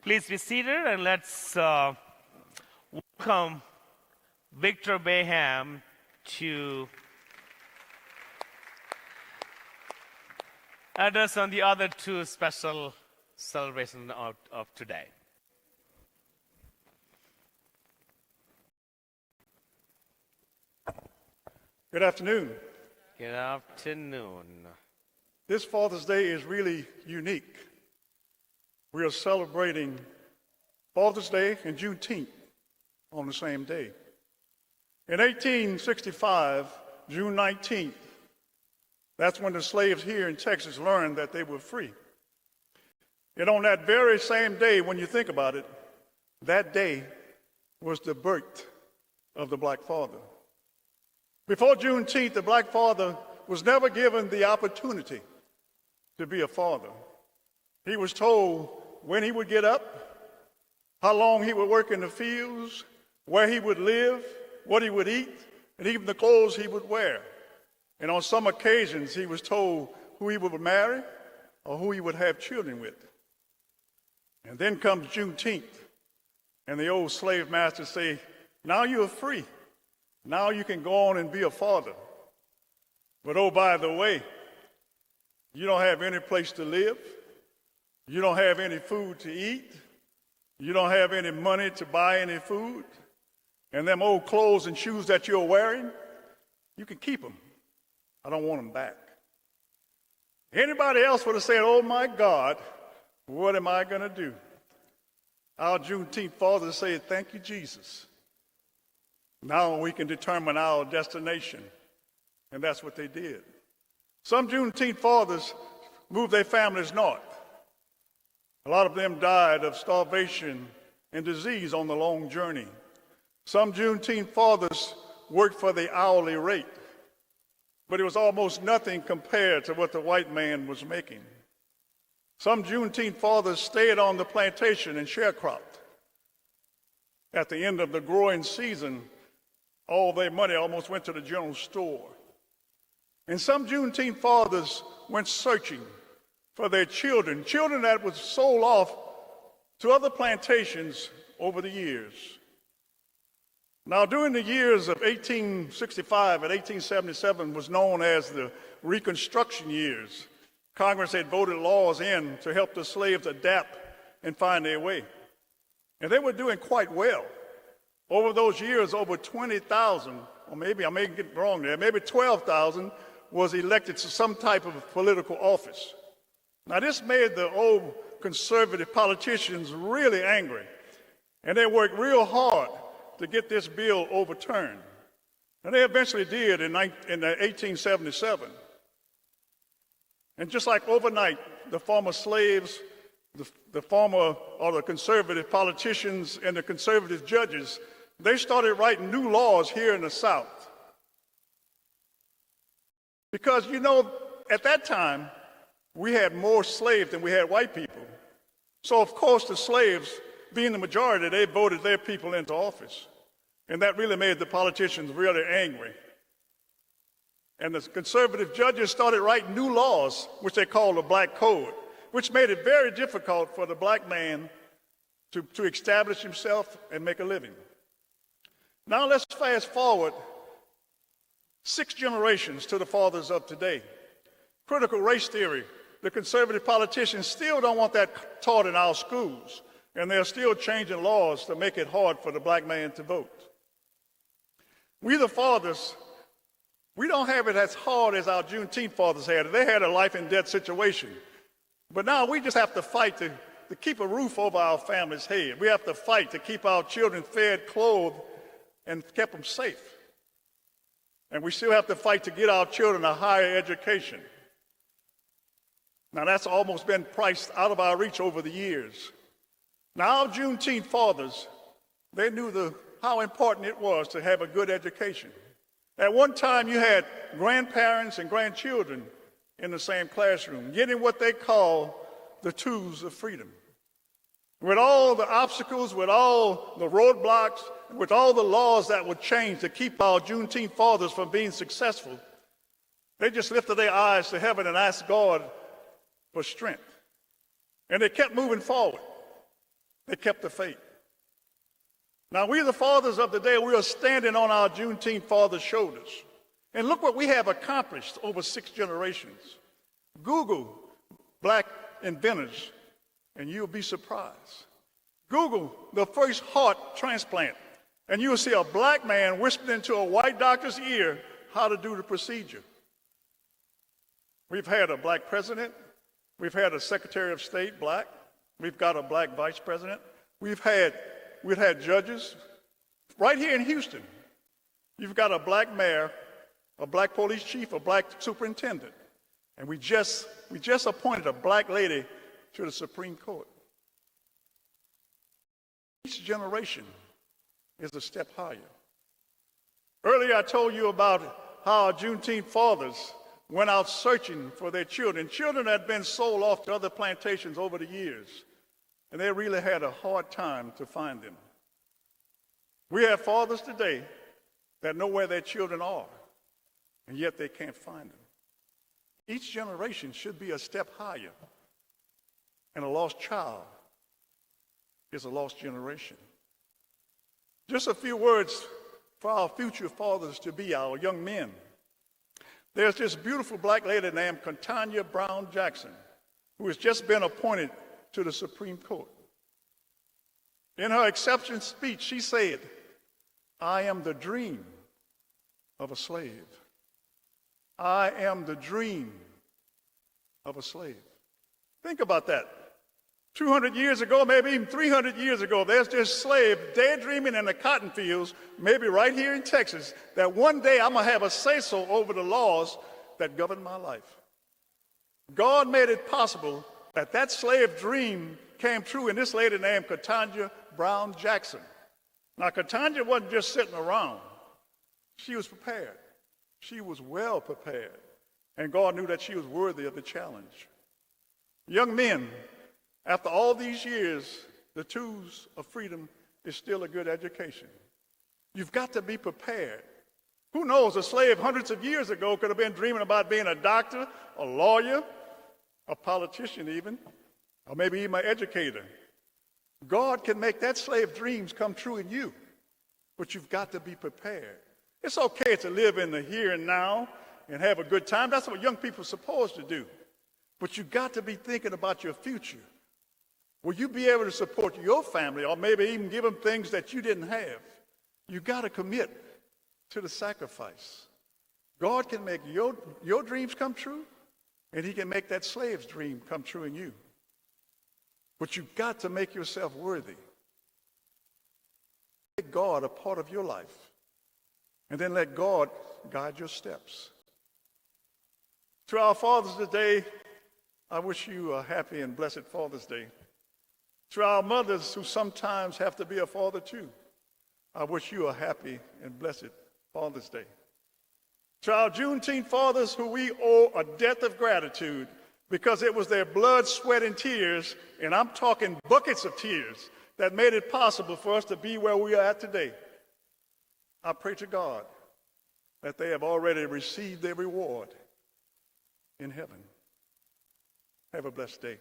Please be seated and let's welcome Victor Baham to address on the other two special celebrations of today. Good afternoon. Good afternoon. This Father's Day is really unique. We are celebrating Father's Day and Juneteenth on the same day. In 1865, June 19th, that's when the slaves here in Texas learned that they were free. And on that very same day, when you think about it, that day was the birth of the Black Father. Before Juneteenth, the Black Father was never given the opportunity to be a father. He was told when he would get up, how long he would work in the fields, where he would live, what he would eat, and even the clothes he would wear. And on some occasions, he was told who he would marry or who he would have children with. And then comes Juneteenth, and the old slave masters say, now you're free. Now you can go on and be a father. But oh, by the way, you don't have any place to live. You don't have any food to eat. You don't have any money to buy any food. And them old clothes and shoes that you're wearing, you can keep them. I don't want them back. Anybody else would have said, oh my God, what am I going to do? Our Juneteenth fathers say, thank you, Jesus. Now we can determine our destination. And that's what they did. Some Juneteenth fathers moved their families north. A lot of them died of starvation and disease on the long journey. Some Juneteenth fathers worked for the hourly rate, but it was almost nothing compared to what the white man was making. Some Juneteenth fathers stayed on the plantation and sharecropped. At the end of the growing season, all their money almost went to the general store. And some Juneteenth fathers went searching for their children that was sold off to other plantations over the years. Now, during the years of 1865 and 1877 was known as the Reconstruction years. Congress had voted laws in to help the slaves adapt and find their way. And they were doing quite well. Over those years, over 20,000, or maybe I may get it wrong there, maybe 12,000 was elected to some type of political office. Now, this made the old conservative politicians really angry, and they worked real hard to get this bill overturned. And they eventually did in 1877. And just like overnight, the former slaves, the former or the conservative politicians and the conservative judges, they started writing new laws here in the South. Because, you know, at that time, we had more slaves than we had white people. So, of course, the slaves, being the majority, they voted their people into office. And that really made the politicians really angry. And the conservative judges started writing new laws, which they called the Black Code, which made it very difficult for the black man to establish himself and make a living. Now let's fast forward 6 generations to the fathers of today. Critical race theory. The conservative politicians still don't want that taught in our schools, and they're still changing laws to make it hard for the black man to vote. We, the fathers, we don't have it as hard as our Juneteenth fathers had. They had a life and death situation. But now we just have to fight to keep a roof over our family's head. We have to fight to keep our children fed, clothed, and kept them safe. And we still have to fight to get our children a higher education. Now, that's almost been priced out of our reach over the years. Now, our Juneteenth fathers, they knew how important it was to have a good education. At one time, you had grandparents and grandchildren in the same classroom, getting what they call the tools of freedom. With all the obstacles, with all the roadblocks, with all the laws that would change to keep our Juneteenth fathers from being successful, they just lifted their eyes to heaven and asked God for strength. And they kept moving forward. They kept the faith. Now, we, the fathers of the day, we are standing on our Juneteenth fathers' shoulders. And look what we have accomplished over 6 generations. Google black inventors, and you'll be surprised. Google the first heart transplant, and you'll see a black man whispering into a white doctor's ear how to do the procedure. We've had a black president. We've had a Secretary of State, black. We've got a black vice president. We've had judges. Right here in Houston, you've got a black mayor, a black police chief, a black superintendent. And we just appointed a black lady to the Supreme Court. Each generation is a step higher. Earlier I told you about how our Juneteenth fathers went out searching for their children. Children had been sold off to other plantations over the years, and they really had a hard time to find them. We have fathers today that know where their children are, and yet they can't find them. Each generation should be a step higher, and a lost child is a lost generation. Just a few words for our future fathers to be, our young men. There's this beautiful black lady named Ketanji Brown Jackson, who has just been appointed to the Supreme Court. In her acceptance speech, she said, "I am the dream of a slave. I am the dream of a slave." Think about that. 200 years ago, maybe even 300 years ago, there's this slave daydreaming in the cotton fields, maybe right here in Texas, that one day I'm going to have a say-so over the laws that govern my life. God made it possible that that slave dream came true in this lady named Ketanji Brown Jackson. Now, Ketanji wasn't just sitting around. She was prepared. She was well prepared. And God knew that she was worthy of the challenge. Young men, after all these years, the tools of freedom is still a good education. You've got to be prepared. Who knows, a slave hundreds of years ago could have been dreaming about being a doctor, a lawyer, a politician even, or maybe even an educator. God can make that slave dreams come true in you, but you've got to be prepared. It's okay to live in the here and now and have a good time. That's what young people are supposed to do. But you've got to be thinking about your future. Will you be able to support your family or maybe even give them things that you didn't have? You've got to commit to the sacrifice. God can make your dreams come true, and he can make that slave's dream come true in you. But you've got to make yourself worthy. Make God a part of your life, and then let God guide your steps. To our fathers today, I wish you a happy and blessed Father's Day. To our mothers who sometimes have to be a father too, I wish you a happy and blessed Father's Day. To our Juneteenth fathers who we owe a debt of gratitude because it was their blood, sweat, and tears, and I'm talking buckets of tears, that made it possible for us to be where we are at today. I pray to God that they have already received their reward in heaven. Have a blessed day.